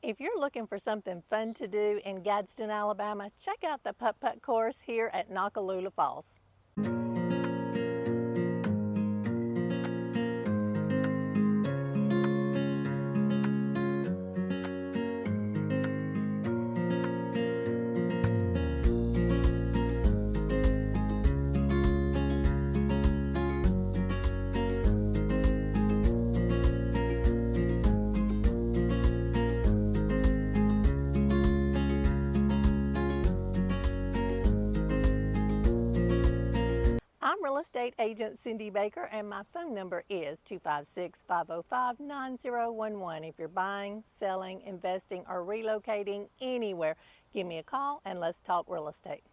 If you're looking for something fun to do in Gadsden, Alabama, check out the Putt Putt Course here at Noccalula Falls. I'm real estate agent Cindy Baker, and my phone number is 256-505-9011. If you're buying, selling, investing, or relocating anywhere, give me a call and let's talk real estate.